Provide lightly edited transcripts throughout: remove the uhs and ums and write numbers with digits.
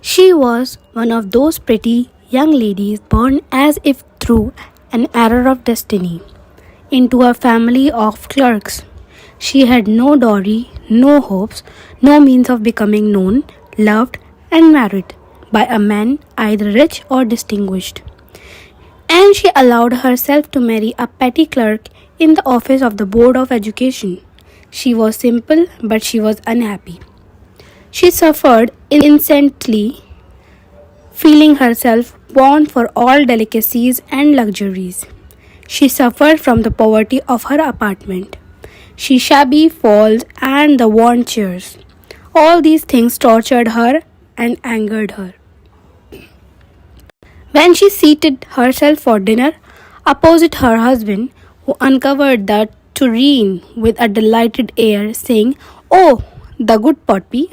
She was one of those pretty young ladies born as if through an error of destiny into a family of clerks. She had no dowry, no hopes, no means of becoming known, loved, and married by a man either rich or distinguished. And she allowed herself to marry a petty clerk in the office of the Board of Education. She was simple, but she was unhappy. She suffered incessantly, feeling herself born for all delicacies and luxuries. She suffered from the poverty of her apartment. She shabby falls and the worn chairs. All these things tortured her and angered her. When she seated herself for dinner opposite her husband, who uncovered the tureen with a delighted air, saying, "Oh, the good Poppy,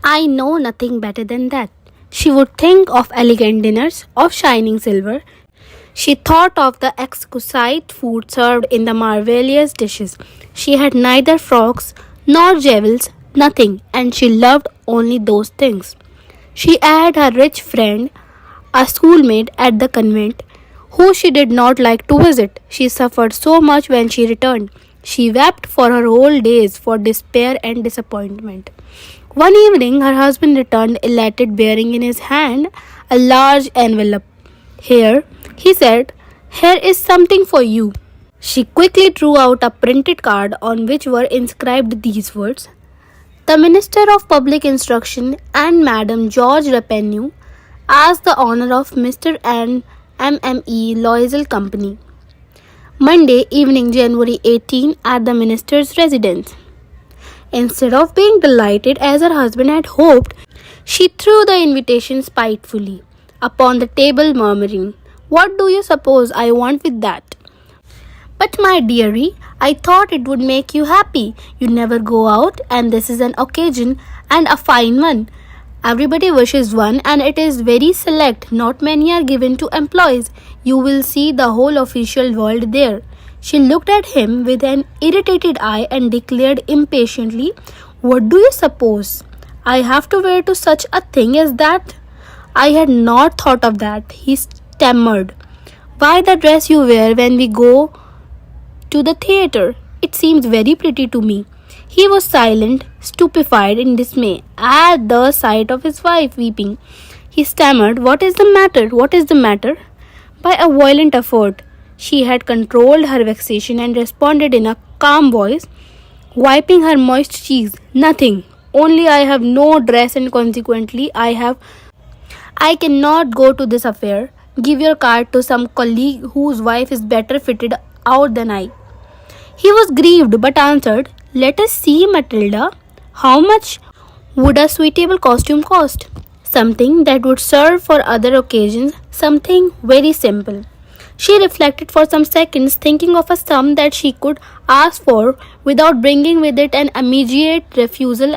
I know nothing better than that." She would think of elegant dinners of shining silver. She thought of the exquisite food served in the marvelous dishes. She had neither frocks nor jewels, nothing, and she loved only those things. She had her rich friend, a schoolmate at the convent, who she did not like to visit. She suffered so much when she returned. She wept for her whole days for despair and disappointment. One evening, her husband returned elated, bearing in his hand a large envelope. "Here," he said, "here is something for you." She quickly drew out a printed card on which were inscribed these words: "The Minister of Public Instruction and Madam George Repenue, as the honor of Mr. and MME Loisel Company. Monday evening, January 18, at the Minister's residence." Instead of being delighted as her husband had hoped, she threw the invitation spitefully upon the table, murmuring, "What do you suppose I want with that?" "But my dearie, I thought it would make you happy. You never go out, and this is an occasion, and a fine one. Everybody wishes one, and it is very select. Not many are given to employees. You will see the whole official world there." She looked at him with an irritated eye and declared impatiently, "What do you suppose I have to wear to such a thing as that?" "I had not thought of that," he stammered. "Why, the dress you wear when we go to the theatre. It seems very pretty to me." He was silent, stupefied in dismay at the sight of his wife weeping. He stammered, "What is the matter? What is the matter?" By a violent effort, she had controlled her vexation and responded in a calm voice, wiping her moist cheeks, "Nothing. Only I have no dress and consequently I cannot go to this affair. Give your card to some colleague whose wife is better fitted out than I." He was grieved but answered, "Let us see, Matilda. How much would a suitable costume cost?" "Something that would serve for other occasions, something very simple." She reflected for some seconds, thinking of a sum that she could ask for without bringing with it an immediate refusal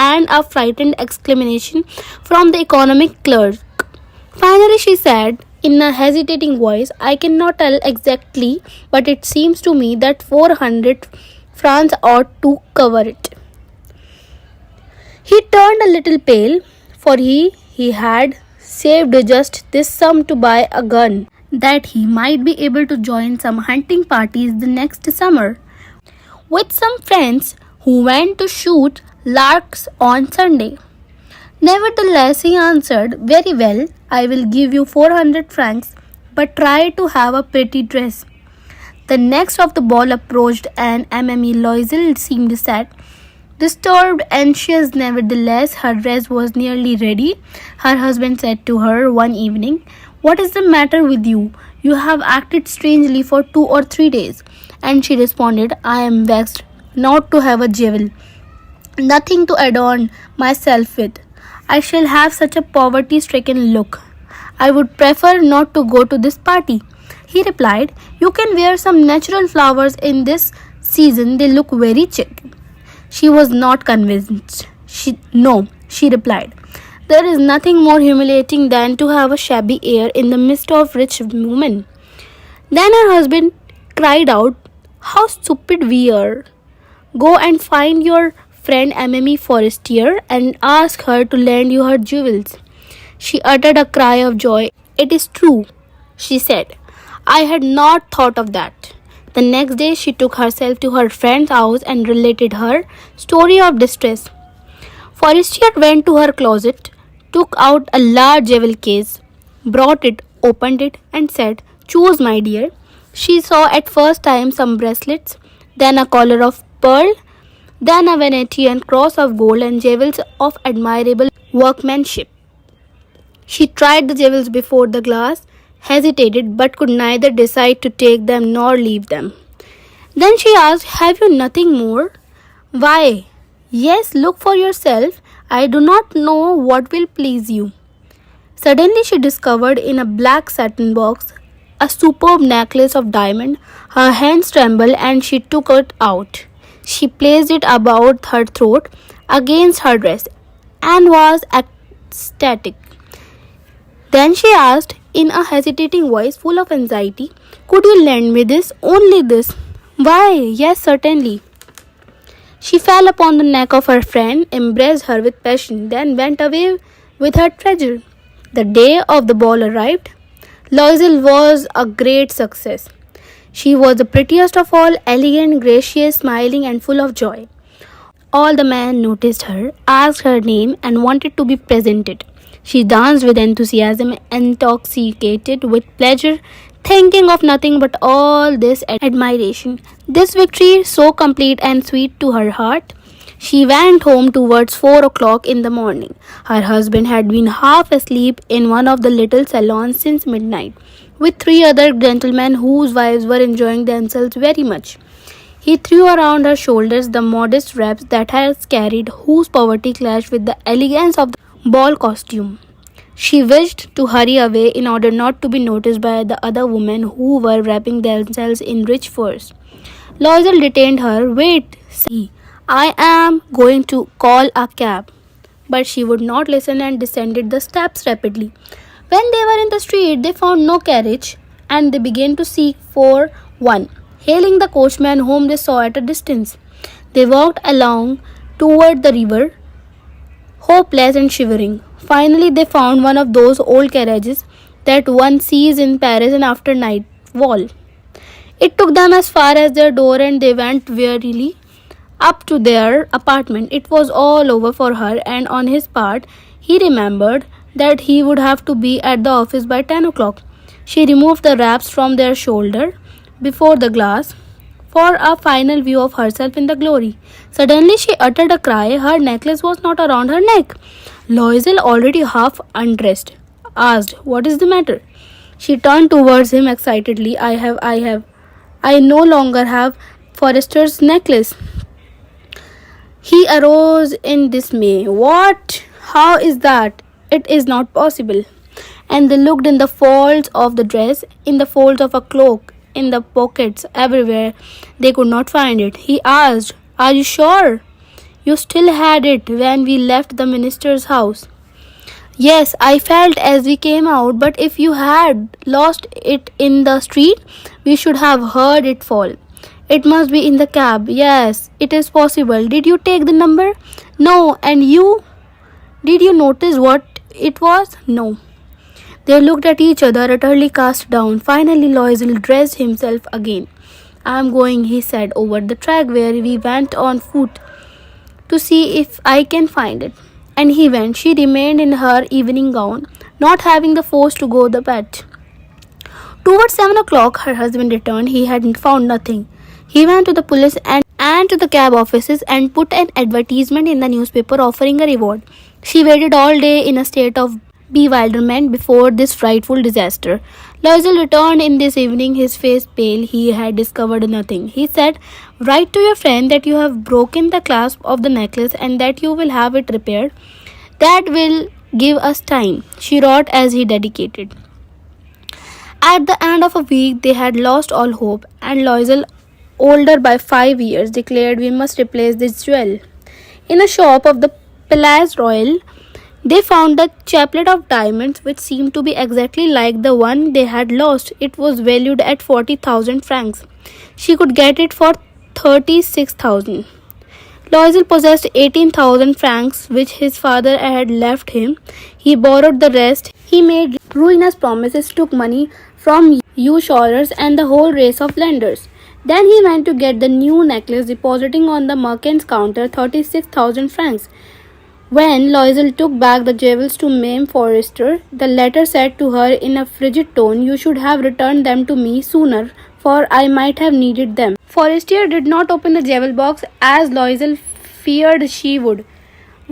and a frightened exclamation from the economic clerk. Finally, she said in a hesitating voice, "I cannot tell exactly, but it seems to me that 400 francs ought to cover it." He turned a little pale, for he had saved just this sum to buy a gun, that he might be able to join some hunting parties the next summer with some friends who went to shoot larks on Sunday. Nevertheless, he answered, "Very well, I will give you 400 francs, but try to have a pretty dress." The next of the ball approached, and MME Loisel seemed sad, disturbed, anxious. Nevertheless, her dress was nearly ready. Her husband said to her one evening, "What is the matter with you? You have acted strangely for 2 or 3 days." And she responded, "I am vexed not to have a jewel, nothing to adorn myself with. I shall have such a poverty-stricken look. I would prefer not to go to this party." He replied, "You can wear some natural flowers in this season. They look very chic." She was not convinced. "No," she replied. "There is nothing more humiliating than to have a shabby air in the midst of rich women." Then her husband cried out, "How stupid we are! Go and find your friend Emily Forestier and ask her to lend you her jewels. She uttered a cry of joy. It is true, she said. I had not thought of that. The next day, she took herself to her friend's house and related her story of distress. Forestier went to her closet, took out a large jewel case, brought it, opened it, and said, choose, my dear. She saw at first time some bracelets, then a collar of pearl, then a Venetian cross of gold and jewels of admirable workmanship. She tried the jewels before the glass, hesitated, but could neither decide to take them nor leave them. Then she asked, have you nothing more? Why, yes, look for yourself. I do not know what will please you. Suddenly she discovered in a black satin box a superb necklace of diamond. Her hands trembled and she took it out. She placed it about her throat against her dress and was ecstatic. Then she asked in a hesitating voice full of anxiety, could you lend me this? Only this? Why, yes, certainly. She fell upon the neck of her friend, embraced her with passion, then went away with her treasure. The day of the ball arrived. Loisel was a great success. She was the prettiest of all, elegant, gracious, smiling, and full of joy. All the men noticed her, asked her name, and wanted to be presented. She danced with enthusiasm, intoxicated with pleasure, thinking of nothing but all this admiration. This victory, so complete and sweet to her heart, she went home towards 4 o'clock in the morning. Her husband had been half asleep in one of the little salons since midnight, with 3 other gentlemen whose wives were enjoying themselves very much. He threw around her shoulders the modest wraps that has carried, whose poverty clashed with the elegance of the ball costume. She wished to hurry away in order not to be noticed by the other women who were wrapping themselves in rich furs. Loisel detained her. Wait, said he. I am going to call a cab. But she would not listen and descended the steps rapidly. When they were in the street, they found no carriage and they began to seek for one, hailing the coachman whom they saw at a distance. They walked along toward the river, hopeless and shivering. Finally, they found one of those old carriages that one sees in Paris and after nightfall. It took them as far as their door and they went wearily up to their apartment. It was all over for her, and on his part, he remembered that he would have to be at the office by 10 o'clock. She removed the wraps from their shoulder before the glass for a final view of herself in the glory. Suddenly she uttered a cry. Her necklace was not around her neck. Loisel, already half undressed, asked, what is the matter? She turned towards him excitedly. I no longer have Forester's necklace. He arose in dismay. What? How is that? It is not possible. And they looked in the folds of the dress, in the folds of a cloak, in the pockets, everywhere. They could not find it. He asked, are you sure? You still had it when we left the minister's house. Yes, I felt as we came out, but if you had lost it in the street, we should have heard it fall. It must be in the cab. Yes, it is possible. Did you take the number? No. And you? Did you notice what it was? No. They looked at each other, utterly cast down. Finally, Loisel dressed himself again. I am going, he said, over the track where we went on foot to see if I can find it. And he went. She remained in her evening gown, not having the force to go the bet. Towards 7 o'clock, her husband returned. He had found nothing. He went to the police and to the cab offices and put an advertisement in the newspaper offering a reward. She waited all day in a state of bewilderment before this frightful disaster. Loisel returned in this evening, his face pale. He had discovered nothing. He said, write to your friend that you have broken the clasp of the necklace and that you will have it repaired. That will give us time. She wrote as he dedicated. At the end of a week, they had lost all hope, and Loisel, older by 5 years, declared, we must replace this jewel. In a shop of the Palais Royal, they found a chaplet of diamonds which seemed to be exactly like the one they had lost. It was valued at 40,000 francs. She could get it for 36,000. Loisel possessed 18,000 francs which his father had left him. He borrowed the rest. He made ruinous promises, took money from usurers and the whole race of lenders. Then he went to get the new necklace, depositing on the merchant's counter 36,000 francs. When Loisel took back the jewels to Mame Forrester, the latter said to her in a frigid tone, "You should have returned them to me sooner, for I might have needed them." Forrester did not open the jewel box as Loisel feared she would.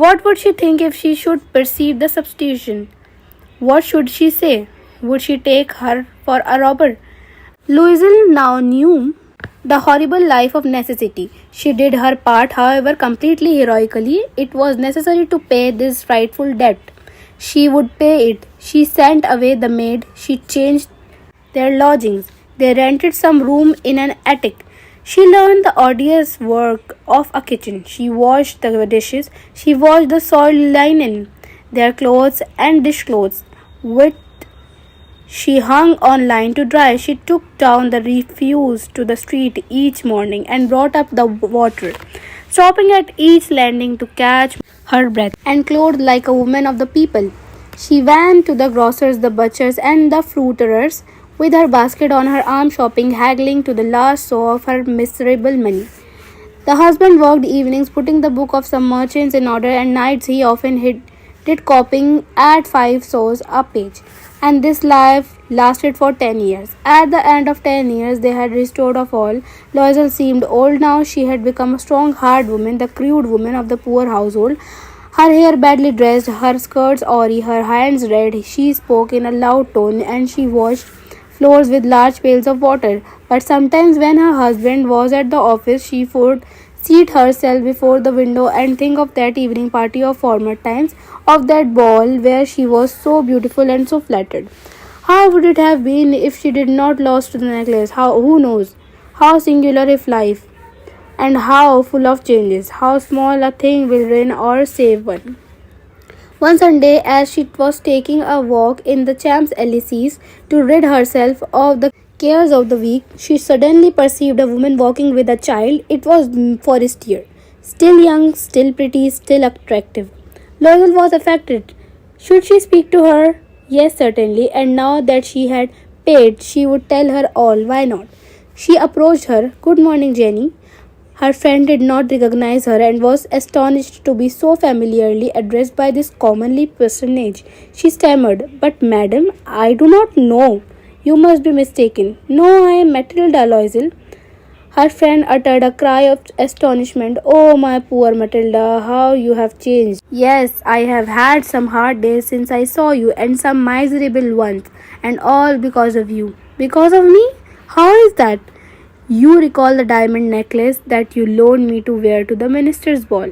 What would she think if she should perceive the substitution? What should she say? Would she take her for a robber? Loisel now knew the horrible life of necessity. She did her part, however, completely heroically. It was necessary to pay this frightful debt. She would pay it. She sent away the maid. She changed their lodgings. They rented some room in an attic. She learned the odious work of a kitchen. She washed the dishes. She washed the soiled linen, their clothes and dishcloths, with she hung on line to dry. She took down the refuse to the street each morning and brought up the water, stopping at each landing to catch her breath, and clothed like a woman of the people. She went to the grocers, the butchers, and the fruiterers with her basket on her arm, shopping, haggling to the last sou of her miserable money. The husband worked evenings, putting the book of some merchants in order, and nights he often did copying at 5 sous a page. And this life lasted for 10 years. At the end of 10 years, they had restored of all. Loisel seemed old now. She had become a strong, hard woman, the crude woman of the poor household. Her hair badly dressed, her skirts awry, her hands red. She spoke in a loud tone, and she washed floors with large pails of water. But sometimes, when her husband was at the office, she would seat herself before the window and think of that evening party of former times, of that ball where she was so beautiful and so flattered. How would it have been if she did not lost the necklace? Who knows? How singular if life, and how full of changes. How small a thing will ruin or save one. One Sunday, as she was taking a walk in the Champs-Elysees to rid herself of the cares of the week, she suddenly perceived a woman walking with a child. It was Forestier, still young, still pretty, still attractive. Loisel was affected. Should she speak to her? Yes, certainly, and now that she had paid, she would tell her all. Why not? She approached her. "Good morning, Jenny." Her friend did not recognize her and was astonished to be so familiarly addressed by this commonly personage. She stammered, "But madam, I do not know. You must be mistaken." "No, I am Matilda Loisel." Her friend uttered a cry of astonishment. "Oh, my poor Matilda, how you have changed." "Yes, I have had some hard days since I saw you, and some miserable ones, and all because of you." "Because of me? How is that?" "You recall the diamond necklace that you loaned me to wear to the minister's ball?"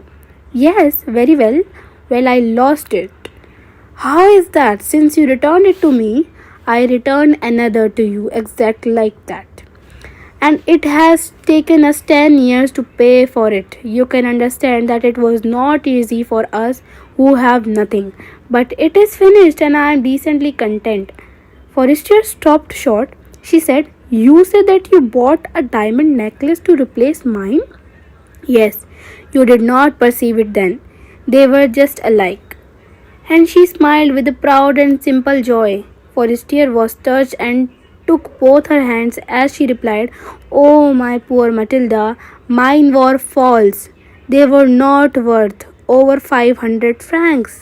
"Yes, very well." "Well, I lost it." "How is that? Since you returned it to me, I returned another to you exactly like that. And it has taken us 10 years to pay for it. You can understand that it was not easy for us who have nothing. But it is finished and I am decently content." Forrester stopped short. She said, "You say that you bought a diamond necklace to replace mine?" "Yes, you did not perceive it then. They were just alike." And she smiled with a proud and simple joy. Forrester was touched and took both her hands as she replied, "Oh, my poor Matilda, mine were false. They were not worth over 500 francs.